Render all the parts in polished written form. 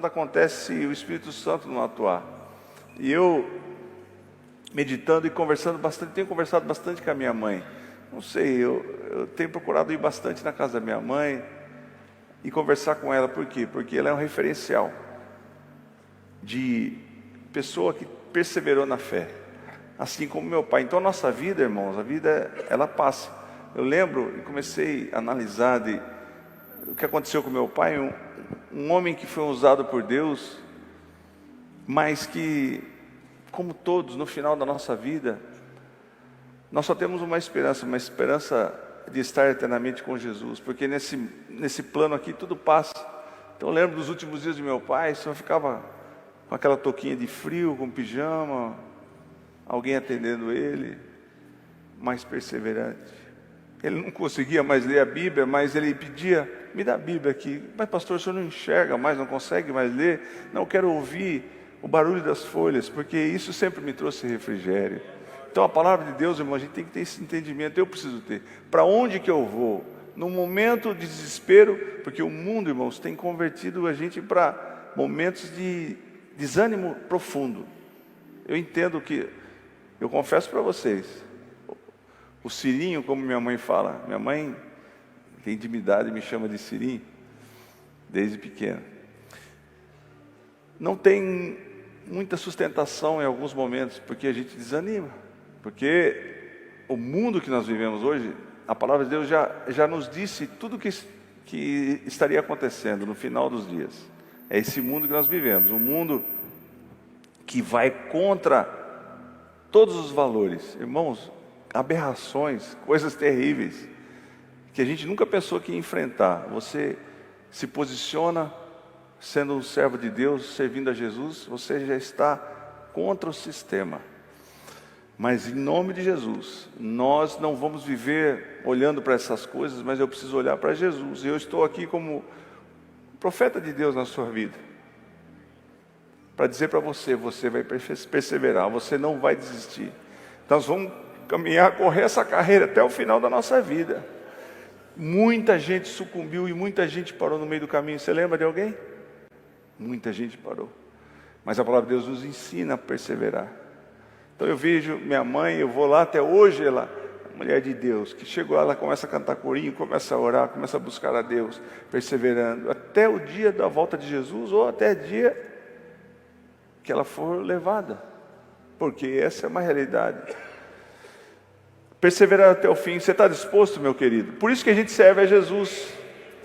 nada acontece se o Espírito Santo não atuar. E eu, meditando e conversando bastante, tenho conversado bastante com a minha mãe. Não sei, eu tenho procurado ir bastante na casa da minha mãe e conversar com ela. Por quê? Porque ela é um referencial de pessoa que perseverou na fé, assim como meu pai. Então a nossa vida, irmãos, a vida ela passa. Eu lembro e comecei a analisar o que aconteceu com meu pai, um homem que foi usado por Deus, mas que, como todos, no final da nossa vida, nós só temos uma esperança de estar eternamente com Jesus, porque nesse plano aqui tudo passa. Então eu lembro dos últimos dias de meu pai, só ficava com aquela touquinha de frio, com pijama, alguém atendendo ele, mais perseverante. Ele não conseguia mais ler a Bíblia, mas ele pedia: me dá a Bíblia aqui. Mas pastor, o senhor não enxerga mais, não consegue mais ler? Não, eu quero ouvir o barulho das folhas, porque isso sempre me trouxe refrigério. Então a palavra de Deus, irmão, a gente tem que ter esse entendimento. Eu preciso ter. Para onde que eu vou? No momento de desespero, porque o mundo, irmãos, tem convertido a gente para momentos de desânimo profundo. Eu entendo que, eu confesso para vocês, o Cirinho, como minha mãe fala, minha mãe tem intimidade e me chama de Cirinho, desde pequeno. Não tem muita sustentação em alguns momentos, porque a gente desanima. Porque o mundo que nós vivemos hoje, a palavra de Deus já nos disse tudo que estaria acontecendo no final dos dias. É esse mundo que nós vivemos, um mundo que vai contra todos os valores. Irmãos, aberrações, coisas terríveis, que a gente nunca pensou que ia enfrentar. Você se posiciona sendo um servo de Deus, servindo a Jesus, você já está contra o sistema. Mas em nome de Jesus, nós não vamos viver olhando para essas coisas, mas eu preciso olhar para Jesus. E eu estou aqui como profeta de Deus na sua vida, para dizer para você, você vai perseverar, você não vai desistir. Então nós vamos caminhar, correr essa carreira até o final da nossa vida. Muita gente sucumbiu e muita gente parou no meio do caminho. Você lembra de alguém? Muita gente parou. Mas a palavra de Deus nos ensina a perseverar. Então eu vejo minha mãe, eu vou lá até hoje, ela, mulher de Deus, que chegou lá, ela começa a cantar corinho, começa a orar, começa a buscar a Deus, perseverando, até o dia da volta de Jesus, ou até o dia que ela for levada, porque essa é uma realidade. Perseverar até o fim. Você está disposto, meu querido? Por isso que a gente serve a Jesus.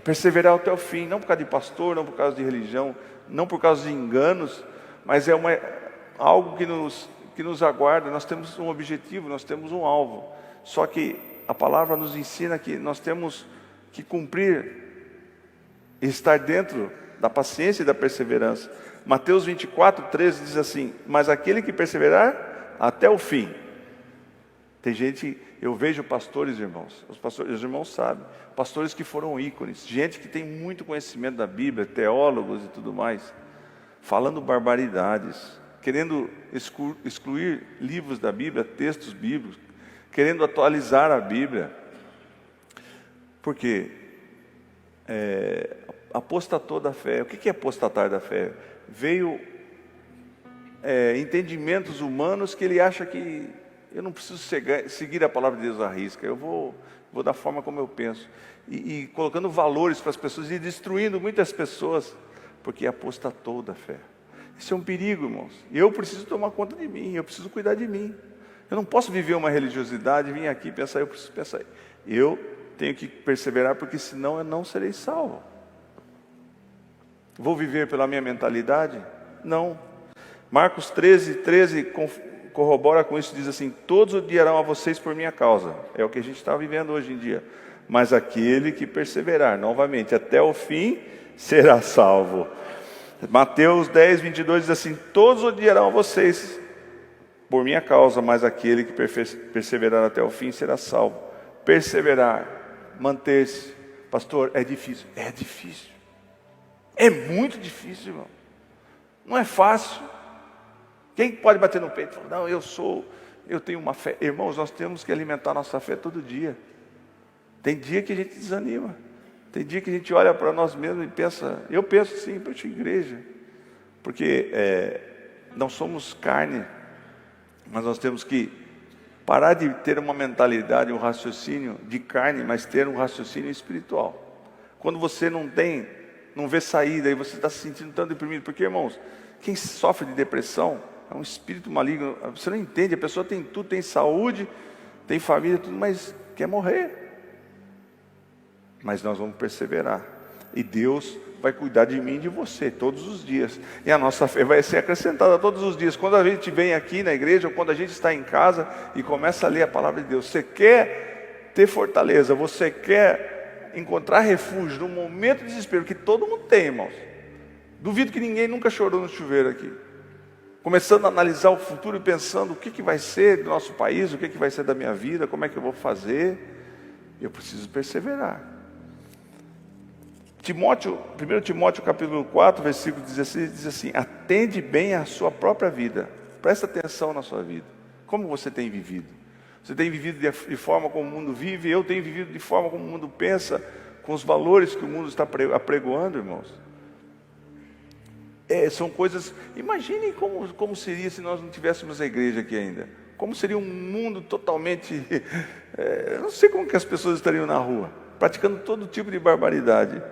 Perseverar até o fim, não por causa de pastor, não por causa de religião, não por causa de enganos, mas é algo que nos aguarda. Nós temos um objetivo, nós temos um alvo. Só que a palavra nos ensina que nós temos que cumprir e estar dentro da paciência e da perseverança. Mateus 24:13 diz assim: mas aquele que perseverar até o fim. Tem gente, eu vejo pastores, irmãos, os irmãos sabem, pastores que foram ícones, gente que tem muito conhecimento da Bíblia, teólogos e tudo mais, falando barbaridades, querendo excluir livros da Bíblia, textos bíblicos, querendo atualizar a Bíblia, porque apostatou da fé. O que é apostatar da fé? Veio entendimentos humanos que ele acha que eu não preciso seguir a palavra de Deus à risca, eu vou da forma como eu penso, e colocando valores para as pessoas e destruindo muitas pessoas, porque apostatou da fé. Isso é um perigo, irmãos, e eu preciso tomar conta de mim, eu preciso cuidar de mim. Eu não posso viver uma religiosidade, vir aqui e pensar, eu preciso pensar, eu tenho que perseverar, porque senão eu não serei salvo. Vou viver pela minha mentalidade? Não. Marcos 13 corrobora com isso, diz assim: todos odiarão a vocês por minha causa. É o que a gente está vivendo hoje em dia. Mas aquele que perseverar, novamente, até o fim, será salvo. Mateus 10:22 diz assim: todos odiarão a vocês por minha causa, mas aquele que perseverar até o fim será salvo. Perseverar, manter-se. Pastor, é difícil. É difícil. É muito difícil, irmão. Não é fácil. Quem pode bater no peito e falar: não, eu tenho uma fé. Irmãos, nós temos que alimentar nossa fé todo dia. Tem dia que a gente desanima. Tem dia que a gente olha para nós mesmos e pensa, eu penso assim, poxa, igreja, Porque não somos carne, mas nós temos que parar de ter uma mentalidade, um raciocínio de carne, mas ter um raciocínio espiritual. Quando você não vê saída, e você está se sentindo tão deprimido, porque, irmãos, quem sofre de depressão é um espírito maligno. Você não entende, a pessoa tem tudo, tem saúde, tem família, tudo, mas quer morrer. Mas nós vamos perseverar, e Deus vai cuidar de mim e de você todos os dias, e a nossa fé vai ser acrescentada todos os dias. Quando a gente vem aqui na igreja, ou quando a gente está em casa e começa a ler a palavra de Deus, você quer ter fortaleza, você quer encontrar refúgio no momento de desespero, que todo mundo tem, irmãos. Duvido que ninguém nunca chorou no chuveiro aqui, começando a analisar o futuro e pensando: o que vai ser do nosso país, o que vai ser da minha vida, como é que eu vou fazer. Eu preciso perseverar. 1 Timóteo capítulo 4, versículo 16, diz assim: atende bem a sua própria vida. Presta atenção na sua vida. Como você tem vivido? Você tem vivido de forma como o mundo vive? Eu tenho vivido de forma como o mundo pensa, com os valores que o mundo está apregoando, irmãos? São coisas... Imaginem como seria se nós não tivéssemos a igreja aqui ainda. Como seria um mundo totalmente... eu não sei como que as pessoas estariam na rua, praticando todo tipo de barbaridade.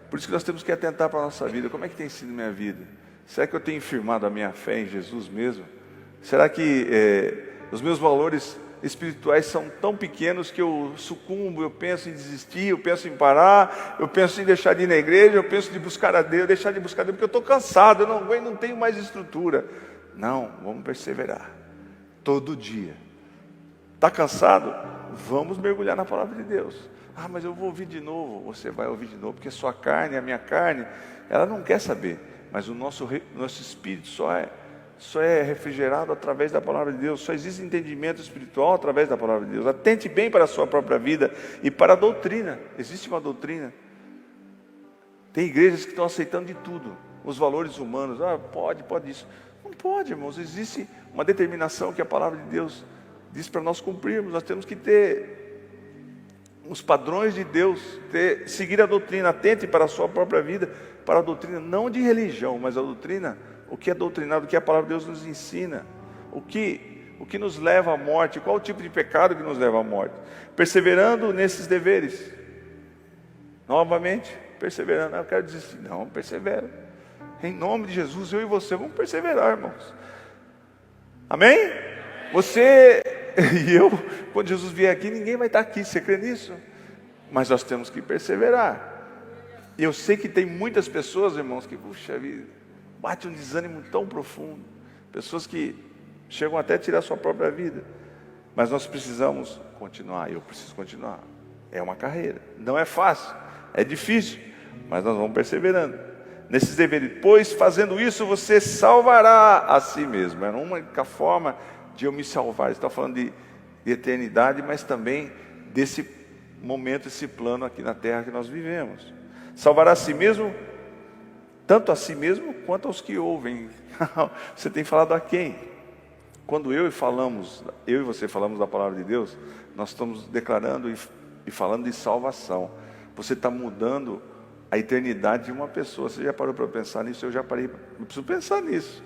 Por isso que nós temos que atentar para a nossa vida. Como é que tem sido minha vida? Será que eu tenho firmado a minha fé em Jesus mesmo? Será que os meus valores espirituais são tão pequenos que eu sucumbo, eu penso em desistir, eu penso em parar, eu penso em deixar de ir na igreja, eu penso de buscar a Deus, deixar de buscar a Deus, porque eu estou cansado, eu não tenho mais estrutura. Não, vamos perseverar, todo dia. Está cansado? Vamos mergulhar na palavra de Deus. Ah, mas eu vou ouvir de novo. Você vai ouvir de novo, porque a sua carne, a minha carne, ela não quer saber, mas o nosso espírito só é refrigerado através da palavra de Deus. Só existe entendimento espiritual através da palavra de Deus. Atente bem para a sua própria vida e para a doutrina. Existe uma doutrina. Tem igrejas que estão aceitando de tudo, os valores humanos. Pode isso. Não pode, irmãos. Existe uma determinação que a palavra de Deus diz para nós cumprirmos. Nós temos que ter os padrões de Deus, seguir a doutrina. Atente para a sua própria vida, para a doutrina, não de religião, mas a doutrina, o que é doutrinado, o que a palavra de Deus nos ensina, o que nos leva à morte, qual o tipo de pecado que nos leva à morte. Perseverando nesses deveres. Novamente, perseverando. Eu quero desistir. Não, persevera. Em nome de Jesus, eu e você vamos perseverar, irmãos. Amém? Você e eu, quando Jesus vier aqui, ninguém vai estar aqui. Você crê nisso? Mas nós temos que perseverar. E eu sei que tem muitas pessoas, irmãos, que, puxa vida, bate um desânimo tão profundo. Pessoas que chegam até a tirar a sua própria vida. Mas nós precisamos continuar. Eu preciso continuar. É uma carreira. Não é fácil. É difícil. Mas nós vamos perseverando nesses deveres. Pois fazendo isso, você salvará a si mesmo. É uma única forma de eu me salvar. Está falando de eternidade, mas também desse momento, esse plano aqui na terra que nós vivemos. Salvará a si mesmo, tanto a si mesmo quanto aos que ouvem. Você tem falado a quem? Quando eu e você falamos da palavra de Deus, nós estamos declarando e falando de salvação. Você está mudando a eternidade de uma pessoa. Você já parou para pensar nisso? Eu já parei, eu preciso pensar nisso.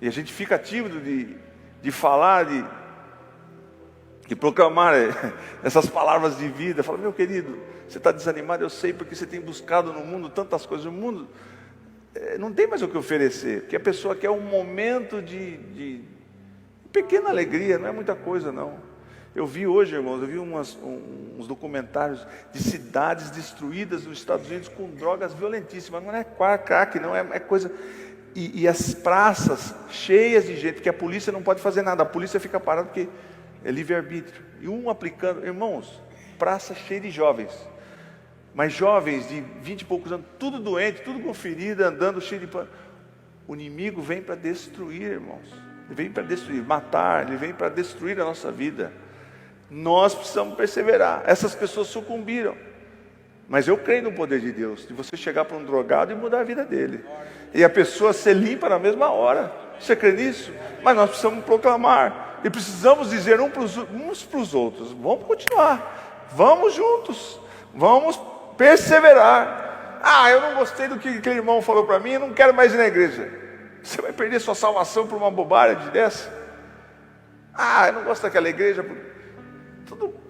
E a gente fica tímido de falar, de proclamar essas palavras de vida. Fala: meu querido, você está desanimado, eu sei, porque você tem buscado no mundo tantas coisas. O mundo não tem mais o que oferecer, porque a pessoa quer um momento de pequena alegria, não é muita coisa não. Eu vi hoje, irmãos, uns documentários de cidades destruídas nos Estados Unidos com drogas violentíssimas. Não é crack, não é coisa... E as praças cheias de gente, que a polícia não pode fazer nada. A polícia fica parada porque é livre-arbítrio. E um aplicando, irmãos, praça cheia de jovens. Mas jovens de 20 e poucos anos, tudo doente, tudo com ferida, andando cheio de pano. O inimigo vem para destruir, irmãos. Ele vem para destruir, matar, ele vem para destruir a nossa vida. Nós precisamos perseverar. Essas pessoas sucumbiram. Mas eu creio no poder de Deus, de você chegar para um drogado e mudar a vida dele. E a pessoa ser limpa na mesma hora. Você crê nisso? Mas nós precisamos proclamar. E precisamos dizer uns para os outros: vamos continuar. Vamos juntos. Vamos perseverar. Eu não gostei do que aquele irmão falou para mim, eu não quero mais ir na igreja. Você vai perder sua salvação por uma bobagem dessa? Ah, eu não gosto daquela igreja.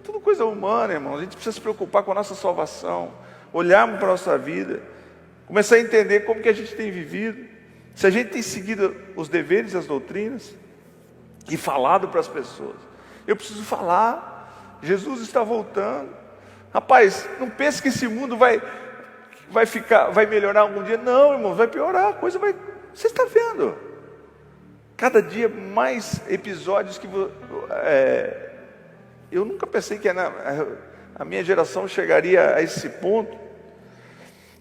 Tudo coisa humana, irmão. A gente precisa se preocupar com a nossa salvação, olharmos para a nossa vida, começar a entender como que a gente tem vivido, se a gente tem seguido os deveres e as doutrinas, e falado para as pessoas. Eu preciso falar, Jesus está voltando. Rapaz, não pense que esse mundo vai melhorar algum dia. Não, irmão, vai piorar, a coisa vai... Você está vendo? Cada dia mais episódios que... eu nunca pensei que a minha geração chegaria a esse ponto.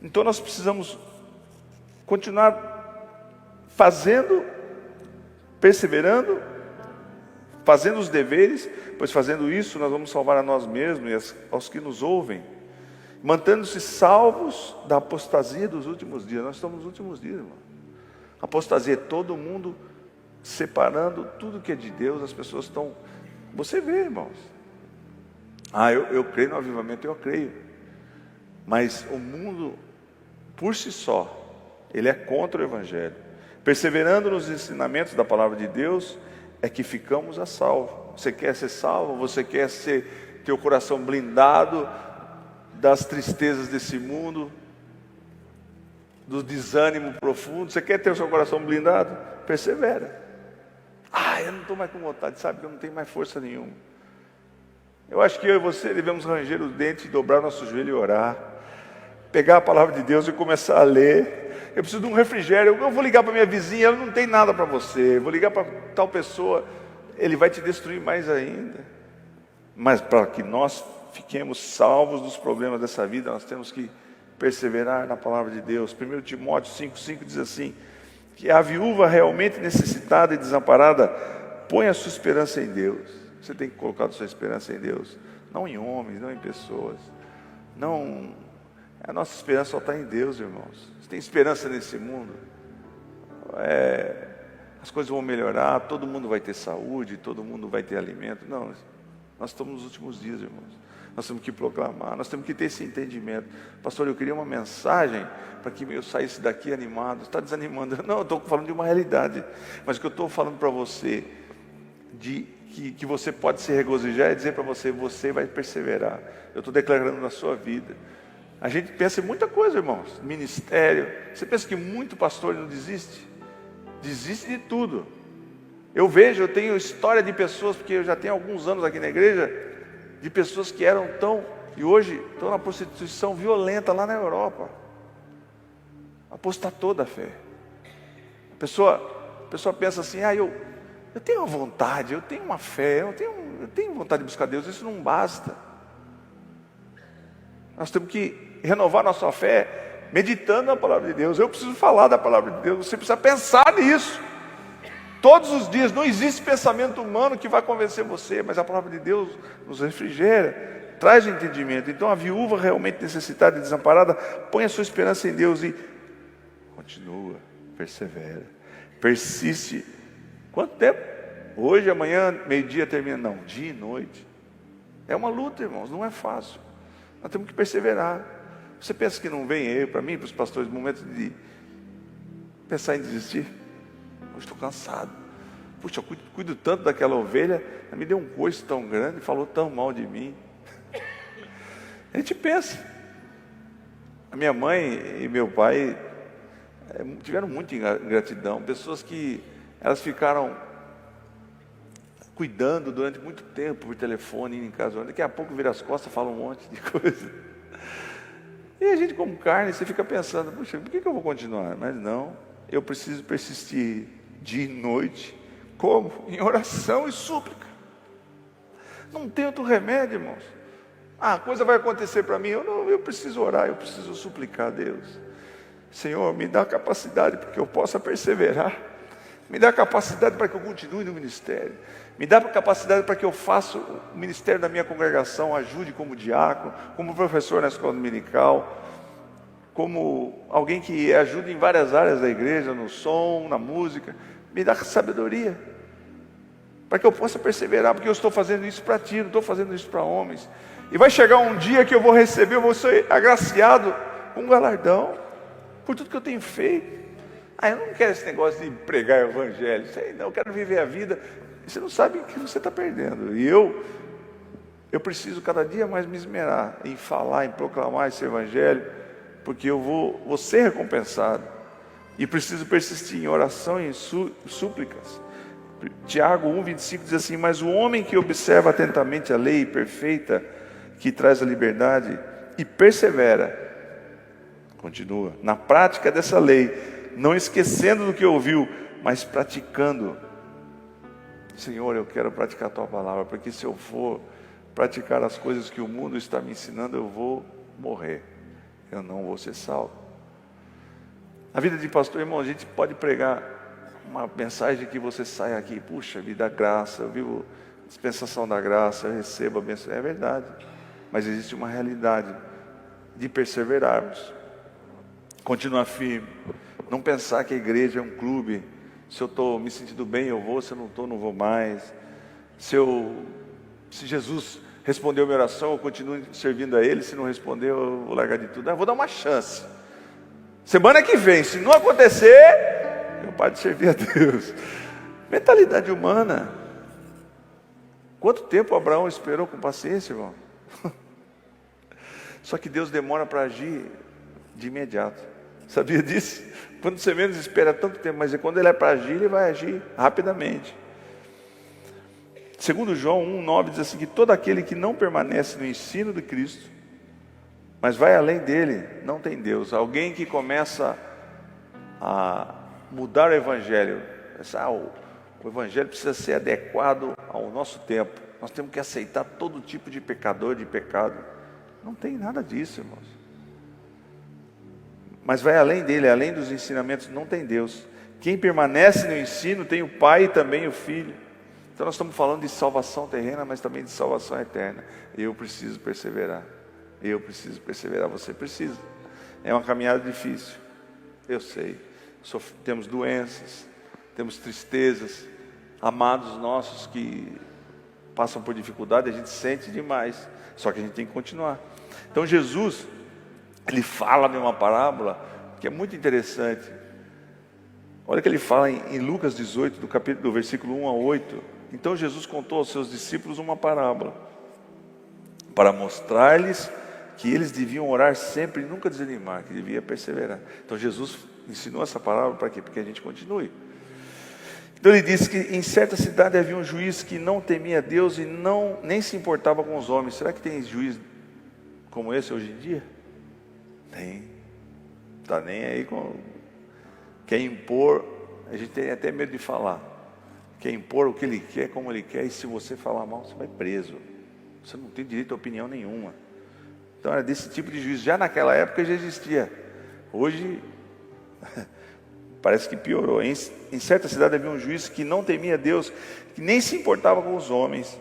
Então nós precisamos continuar fazendo, perseverando, fazendo os deveres, pois fazendo isso nós vamos salvar a nós mesmos e aos que nos ouvem, mantendo-se salvos da apostasia dos últimos dias. Nós estamos nos últimos dias, irmão. Apostasia é todo mundo separando tudo que é de Deus. As pessoas estão... Você vê, irmãos. Eu creio no avivamento, eu creio. Mas o mundo, por si só, ele é contra o Evangelho. Perseverando nos ensinamentos da palavra de Deus, é que ficamos a salvo. Você quer ser salvo? Você quer ter o coração blindado das tristezas desse mundo, do desânimo profundo? Você quer ter o seu coração blindado? Persevera. Eu não estou mais com vontade, sabe que eu não tenho mais força nenhuma. Eu acho que eu e você devemos ranger os dentes, dobrar nosso joelho e orar, pegar a palavra de Deus e começar a ler. Eu preciso de um refrigério. Eu vou ligar para minha vizinha, ela não tem nada para você. Eu vou ligar para tal pessoa, ele vai te destruir mais ainda. Mas para que nós fiquemos salvos dos problemas dessa vida, nós temos que perseverar na palavra de Deus. 1 Timóteo 5,5 diz assim, que a viúva realmente necessitada e desamparada põe a sua esperança em Deus. Você tem que colocar a sua esperança em Deus, não em homens, não em pessoas. Não, a nossa esperança só está em Deus, irmãos. Você tem esperança nesse mundo? As coisas vão melhorar, todo mundo vai ter saúde, todo mundo vai ter alimento. Não, nós estamos nos últimos dias, irmãos. Nós temos que proclamar, nós temos que ter esse entendimento. Pastor, eu queria uma mensagem para que eu saísse daqui animado. Está desanimando? Não, eu estou falando de uma realidade. Mas o que eu estou falando para você, que você pode se regozijar, é dizer para você, você vai perseverar. Eu estou declarando na sua vida. A gente pensa em muita coisa, irmãos. Ministério. Você pensa que muito pastor não desiste? Desiste de tudo. Eu tenho história de pessoas, porque eu já tenho alguns anos aqui na igreja, de pessoas que eram e hoje estão na prostituição violenta lá na Europa. Apostatou da fé. A pessoa pensa assim, eu tenho uma vontade, eu tenho uma fé, eu tenho vontade de buscar Deus, isso não basta. Nós temos que renovar nossa fé meditando na palavra de Deus. Eu preciso falar da palavra de Deus, você precisa pensar nisso. Todos os dias, não existe pensamento humano que vai convencer você, mas a palavra de Deus nos refrigera, traz o entendimento. Então a viúva realmente necessitada e desamparada, põe a sua esperança em Deus e continua, persevera, persiste. Quanto tempo? Hoje, amanhã, meio-dia termina? Não, dia e noite. É uma luta, irmãos, não é fácil. Nós temos que perseverar. Você pensa que não vem para mim, para os pastores, momentos de pensar em desistir? Hoje estou cansado. Puxa, eu cuido tanto daquela ovelha, ela me deu um coice tão grande, falou tão mal de mim. A gente pensa. A minha mãe e meu pai tiveram muita ingratidão. Pessoas que elas ficaram cuidando durante muito tempo por telefone, indo em casa. Daqui a pouco vira as costas, fala um monte de coisa. E a gente, como carne, você fica pensando, puxa, por que eu vou continuar? Mas não, eu preciso persistir dia e noite. Como? Em oração e súplica. Não tem outro remédio, irmãos. A coisa vai acontecer para mim, eu preciso orar, eu preciso suplicar a Deus. Senhor, me dá capacidade para que eu possa perseverar. Me dá capacidade para que eu continue no ministério. Me dá capacidade para que eu faça o ministério da minha congregação, ajude como diácono, como professor na escola dominical, como alguém que ajude em várias áreas da igreja, no som, na música. Me dá sabedoria, para que eu possa perseverar, porque eu estou fazendo isso para ti, não estou fazendo isso para homens. E vai chegar um dia que eu vou receber, eu vou ser agraciado com um galardão, por tudo que eu tenho feito. Eu não quero esse negócio de pregar o evangelho. Isso aí não, eu quero viver a vida. Você não sabe o que você está perdendo. E eu preciso cada dia mais me esmerar em falar, em proclamar esse evangelho, porque eu vou ser recompensado. E preciso persistir em oração e em súplicas. Tiago 1,25 diz assim: mas o homem que observa atentamente a lei perfeita, que traz a liberdade, e persevera, continua, na prática dessa lei, não esquecendo do que ouviu, mas praticando. Senhor, eu quero praticar a Tua palavra, porque se eu for praticar as coisas que o mundo está me ensinando, eu vou morrer, eu não vou ser salvo. A vida de pastor, irmão, a gente pode pregar uma mensagem que você sai aqui, puxa vida, graça, eu vivo dispensação da graça, eu recebo a bênção, é verdade, mas existe uma realidade de perseverarmos, continuar firme, não pensar que a igreja é um clube, se eu estou me sentindo bem eu vou, se eu não estou, não vou mais, se Jesus respondeu a minha oração, eu continuo servindo a Ele, se não respondeu, eu vou largar de tudo, eu vou dar uma chance, semana que vem, se não acontecer, eu paro de servir a Deus. Mentalidade humana. Quanto tempo Abraão esperou com paciência, irmão? Só que Deus demora para agir de imediato. Sabia disso? Quando você menos espera tanto tempo, mas quando Ele é para agir, Ele vai agir rapidamente. Segundo João 1,9 diz assim, que todo aquele que não permanece no ensino de Cristo, mas vai além dele, não tem Deus. Alguém que começa a mudar o evangelho, o evangelho precisa ser adequado ao nosso tempo, nós temos que aceitar todo tipo de pecador, de pecado, não tem nada disso, irmãos. Mas vai além dele, além dos ensinamentos, não tem Deus. Quem permanece no ensino tem o Pai e também o Filho. Então nós estamos falando de salvação terrena, mas também de salvação eterna. Eu preciso perseverar, você precisa. É uma caminhada difícil, eu sei. Temos doenças, temos tristezas, amados nossos que passam por dificuldade, a gente sente demais, só que a gente tem que continuar. Então Jesus, Ele fala de uma parábola que é muito interessante. Olha que Ele fala em Lucas 18, do versículo 1 a 8. Então Jesus contou aos seus discípulos uma parábola, para mostrar-lhes que eles deviam orar sempre e nunca desanimar, que devia perseverar. Então Jesus ensinou essa palavra para quê? Porque a gente continue. Então ele disse que em certa cidade havia um juiz que não temia Deus e nem se importava com os homens. Será que tem juiz como esse hoje em dia? Tem. Está nem aí com... Quer impor, a gente tem até medo de falar. Quer impor o que ele quer, como ele quer, e se você falar mal, você vai preso. Você não tem direito a opinião nenhuma. Então era desse tipo de juiz. Já naquela época já existia. Hoje parece que piorou. Em certa cidade havia um juiz que não temia Deus, que nem se importava com os homens.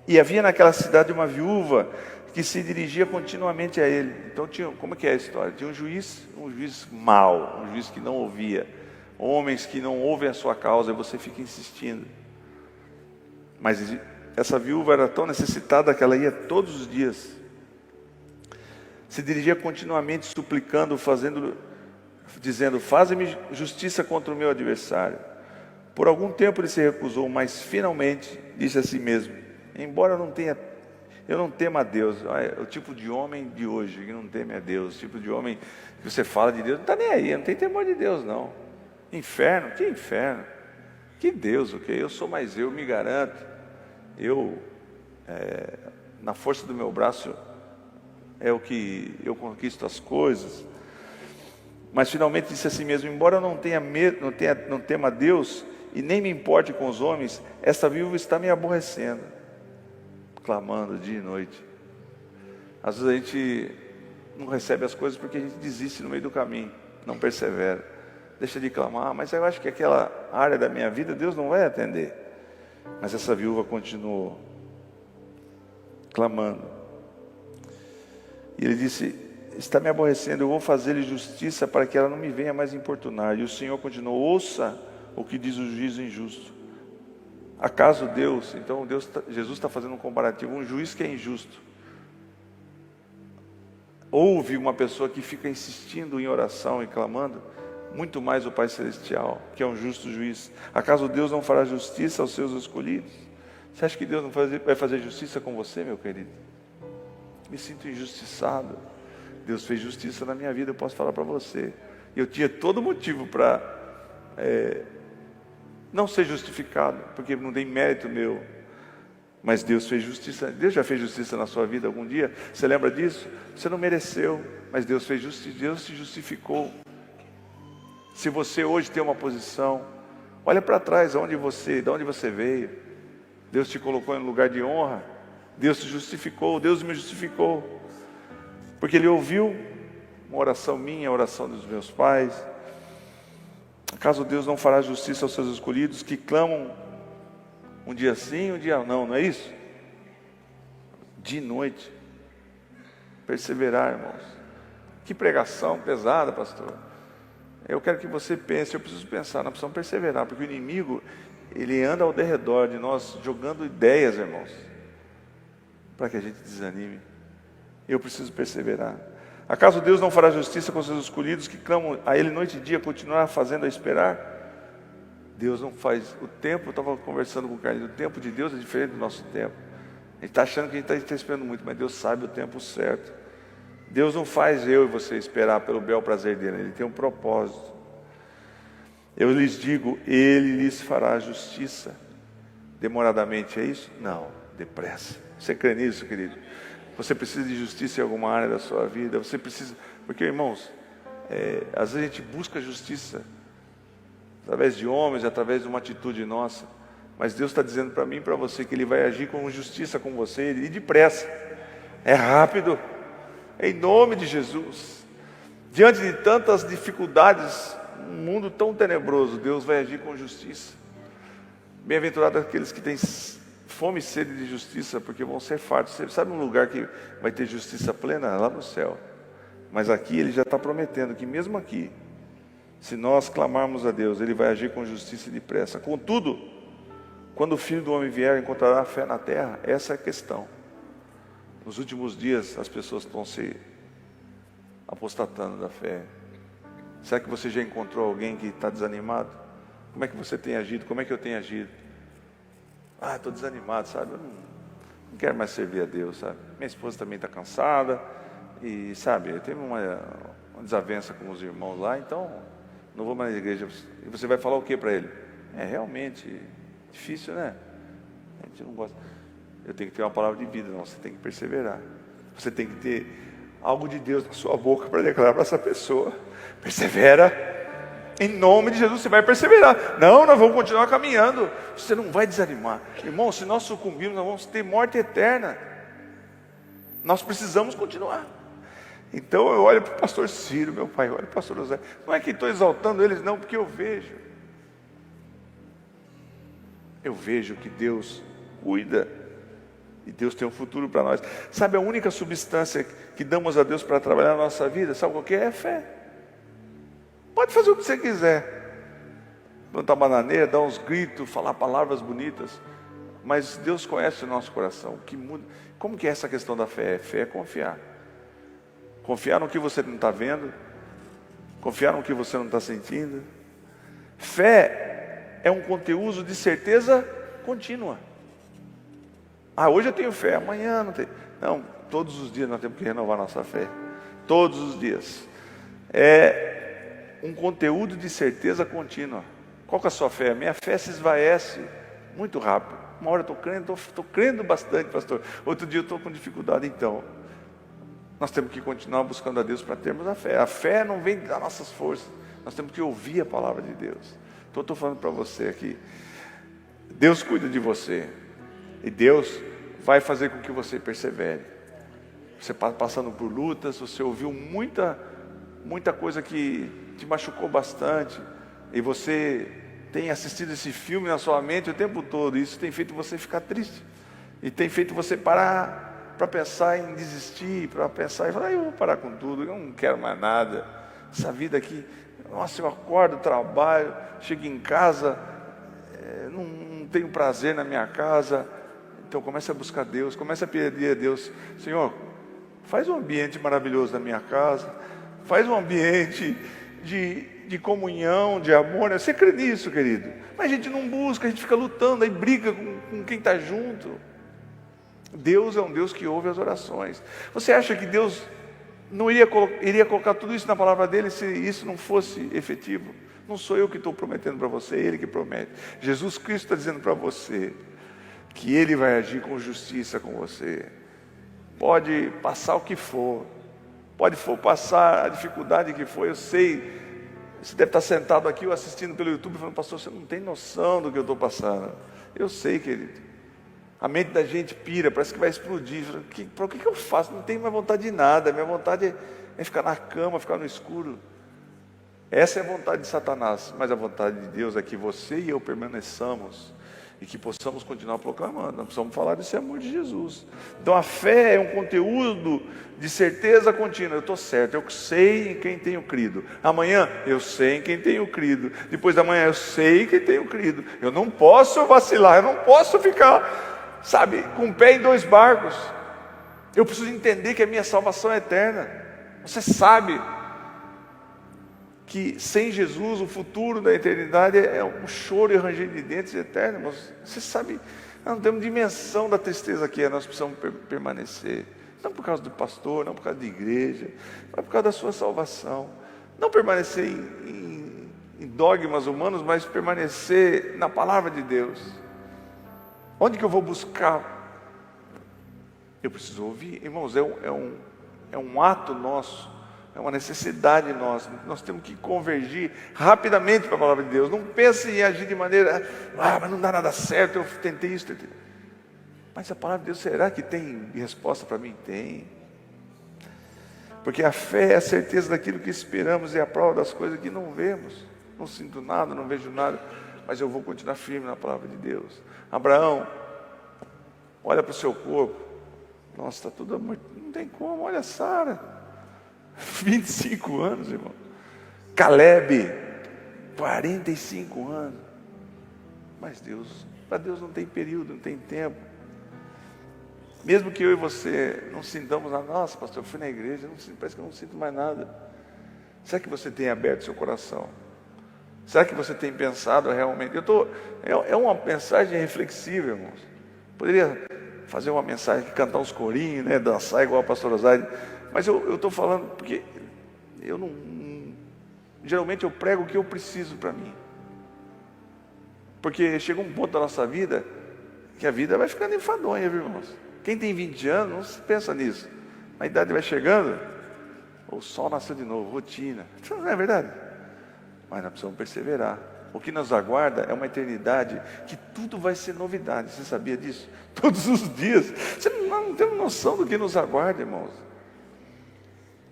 E havia naquela cidade uma viúva que se dirigia continuamente a ele. Então como é que é a história? Tinha um juiz mau, um juiz que não ouvia. Homens que não ouvem a sua causa, e você fica insistindo. Mas essa viúva era tão necessitada que ela ia todos os dias. Se dirigia continuamente suplicando, dizendo, faze-me justiça contra o meu adversário. Por algum tempo ele se recusou, mas finalmente disse a si mesmo, embora eu não tema a Deus. O tipo de homem de hoje que não teme a Deus, o tipo de homem que você fala de Deus, não está nem aí, não tem temor de Deus não. Inferno? Que inferno? Que Deus, o que? Eu sou mais eu, me garanto. Na força do meu braço é o que eu conquisto as coisas. Mas finalmente disse a si mesmo, embora eu não tenha medo, não tema a Deus e nem me importe com os homens, esta viúva está me aborrecendo, clamando dia e noite. Às vezes a gente não recebe as coisas porque a gente desiste no meio do caminho, não persevera, deixa de clamar, mas eu acho que aquela área da minha vida Deus não vai atender. Mas essa viúva continuou clamando. E ele disse, está me aborrecendo, eu vou fazer-lhe justiça para que ela não me venha mais importunar. E o Senhor continuou, ouça o que diz o juiz injusto. Acaso Deus, então Jesus está fazendo um comparativo, um juiz que é injusto, ouve uma pessoa que fica insistindo em oração e clamando? muito mais o Pai Celestial, que é um justo juiz. Acaso Deus não fará justiça aos seus escolhidos? Você acha que Deus não vai fazer justiça com você, meu querido? Me sinto injustiçado. Deus fez justiça na minha vida, eu posso falar para você. Eu tinha todo motivo para não ser justificado, porque não tem mérito meu. Mas Deus fez justiça. Deus já fez justiça na sua vida algum dia? Você lembra disso? Você não mereceu, mas Deus fez justiça. Deus se justificou. Se você hoje tem uma posição, olha para trás, de onde você veio. Deus te colocou em um lugar de honra. Deus te justificou. Deus me justificou. Porque Ele ouviu uma oração minha, a oração dos meus pais. Acaso Deus não fará justiça aos seus escolhidos que clamam um dia sim, um dia não, não é isso? De noite. Perseverar, irmãos. Que pregação pesada, pastor. Eu quero que você pense, eu preciso pensar, nós precisamos perseverar, porque o inimigo, ele anda ao derredor de nós, jogando ideias, irmãos, para que a gente desanime. Eu preciso perseverar. Acaso Deus não fará justiça com os seus escolhidos que clamam a Ele noite e dia, continuar fazendo a esperar? Deus não faz. O tempo, eu estava conversando com o Carlinhos, o tempo de Deus é diferente do nosso tempo. A gente está achando que a gente está esperando muito, mas Deus sabe o tempo certo. Deus não faz eu e você esperar pelo bel prazer dele, Ele tem um propósito. Eu lhes digo, Ele lhes fará justiça. Demoradamente, é isso? Não, depressa. Você crê nisso, querido? Você precisa de justiça em alguma área da sua vida. Você precisa, porque, irmãos, às vezes a gente busca justiça através de homens, através de uma atitude nossa. Mas Deus está dizendo para mim e para você que Ele vai agir com justiça com você e depressa. É rápido. Em nome de Jesus. Diante de tantas dificuldades, um mundo tão tenebroso, Deus vai agir com justiça. Bem-aventurados aqueles que têm fome e sede de justiça, porque vão ser fartos. Você sabe um lugar que vai ter justiça plena? Lá no céu. Mas aqui Ele já está prometendo que mesmo aqui, se nós clamarmos a Deus, Ele vai agir com justiça e depressa. Contudo, quando o Filho do Homem vier, encontrará fé na terra? Essa é a questão. Nos últimos dias, as pessoas estão se apostatando da fé. Será que você já encontrou alguém que está desanimado? Como é que você tem agido? Como é que eu tenho agido? Estou desanimado, sabe? Eu não quero mais servir a Deus, sabe? Minha esposa também está cansada. E, sabe, eu tenho uma desavença com os irmãos lá, então não vou mais na igreja. E você vai falar o que para ele? É realmente difícil, né? A gente não gosta. Eu tenho que ter uma palavra de vida, não, você tem que perseverar. Você tem que ter algo de Deus na sua boca para declarar para essa pessoa. Persevera. Em nome de Jesus, você vai perseverar. Não, nós vamos continuar caminhando. Você não vai desanimar. Irmão, se nós sucumbirmos, nós vamos ter morte eterna. Nós precisamos continuar. Então eu olho para o pastor Ciro, meu pai, olho para o pastor José. Não é que estou exaltando eles, não, porque eu vejo. Eu vejo que Deus cuida. E Deus tem um futuro para nós. Sabe a única substância que damos a Deus para trabalhar na nossa vida? Sabe qual que é? É fé. Pode fazer o que você quiser. Plantar bananeira, dar uns gritos, falar palavras bonitas. Mas Deus conhece o nosso coração. O que muda. Como que é essa questão da fé? Fé é confiar. Confiar no que você não está vendo. Confiar no que você não está sentindo. Fé é um conteúdo de certeza contínua. Hoje eu tenho fé, amanhã não tenho. Não, todos os dias nós temos que renovar nossa fé. Todos os dias. É um conteúdo de certeza contínua. Qual que é a sua fé? A minha fé se esvaece muito rápido. Uma hora eu estou crendo bastante, pastor. Outro dia eu estou com dificuldade. Então, nós temos que continuar buscando a Deus para termos a fé. A fé não vem das nossas forças. Nós temos que ouvir a palavra de Deus. Então eu estou falando para você aqui. Deus cuida de você. E Deus vai fazer com que você persevere. Você passando por lutas, você ouviu muita coisa que te machucou bastante. E você tem assistido esse filme na sua mente o tempo todo. Isso tem feito você ficar triste. E tem feito você parar para pensar em desistir, para pensar e falar, eu vou parar com tudo, eu não quero mais nada. Essa vida aqui, nossa, eu acordo, trabalho, chego em casa, não tenho prazer na minha casa. Então comece a buscar Deus, comece a pedir a Deus, Senhor, faz um ambiente maravilhoso na minha casa, faz um ambiente de comunhão, de amor, né? Você crê nisso, querido? Mas a gente não busca, a gente fica lutando, aí briga com quem está junto. Deus é um Deus que ouve as orações. Você acha que Deus não iria colocar tudo isso na palavra dele se isso não fosse efetivo? Não sou eu que estou prometendo para você, é Ele que promete. Jesus Cristo está dizendo para você que Ele vai agir com justiça com você. Pode passar o que for, passar a dificuldade que for. Eu sei, você deve estar sentado aqui ou assistindo pelo YouTube falando: pastor, você não tem noção do que eu estou passando. Eu sei, querido. A mente da gente pira, parece que vai explodir. Para o que eu faço? Não tenho mais vontade de nada. Minha vontade é ficar na cama, ficar no escuro. Essa é a vontade de Satanás, mas a vontade de Deus é que você e eu permaneçamos e que possamos continuar proclamando. Nós precisamos falar desse amor de Jesus. Então a fé é um conteúdo de certeza contínua. Eu estou certo, eu sei em quem tenho crido. Amanhã eu sei em quem tenho crido. Depois da manhã eu sei em quem tenho crido. Eu não posso vacilar, eu não posso ficar, sabe, com o pé em dois barcos. Eu preciso entender que a minha salvação é eterna. Você sabe que sem Jesus o futuro da eternidade é um choro e ranger de dentes eterno, irmãos. Você sabe, nós não temos dimensão da tristeza que é, nós precisamos permanecer, não por causa do pastor, não por causa da igreja, mas por causa da sua salvação. Não permanecer em dogmas humanos, mas permanecer na palavra de Deus. Onde que eu vou buscar? Eu preciso ouvir, irmãos. É um ato nosso. É uma necessidade nossa. Nós temos que convergir rapidamente para a palavra de Deus. Não pense em agir de maneira: mas não dá nada certo, eu tentei isso, tentei. Mas a palavra de Deus, será que tem resposta para mim? Tem. Porque a fé é a certeza daquilo que esperamos e a prova das coisas que não vemos. Não sinto nada, não vejo nada, mas eu vou continuar firme na palavra de Deus. Abraão, olha para o seu corpo. Nossa, está tudo morto. Não tem como. Olha Sara, 25 anos, irmão. Caleb, 45 anos. Mas para Deus não tem período, não tem tempo. Mesmo que eu e você não sintamos nada: nossa, pastor, eu fui na igreja, parece que eu não sinto mais nada. Será que você tem aberto seu coração? Será que você tem pensado realmente? É uma mensagem reflexiva, irmãos. Poderia fazer uma mensagem, cantar uns corinhos, né, dançar igual a pastora Zaide. Mas eu estou falando porque geralmente eu prego o que eu preciso para mim. Porque chega um ponto da nossa vida que a vida vai ficando enfadonha, viu, irmãos? Quem tem 20 anos não se pensa nisso. A idade vai chegando, o sol nasceu de novo, rotina. Isso não é verdade? Mas nós precisamos perseverar. O que nos aguarda é uma eternidade que tudo vai ser novidade. Você sabia disso? Todos os dias. Nós não temos noção do que nos aguarda, irmãos.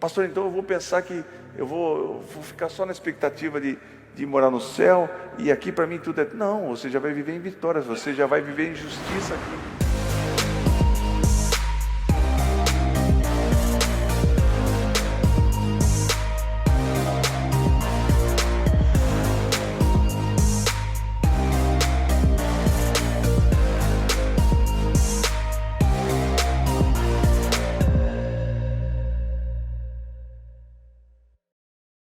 Pastor, então eu vou pensar que eu vou ficar só na expectativa de morar no céu, e aqui para mim tudo é... Não, você já vai viver em vitórias, você já vai viver em justiça aqui.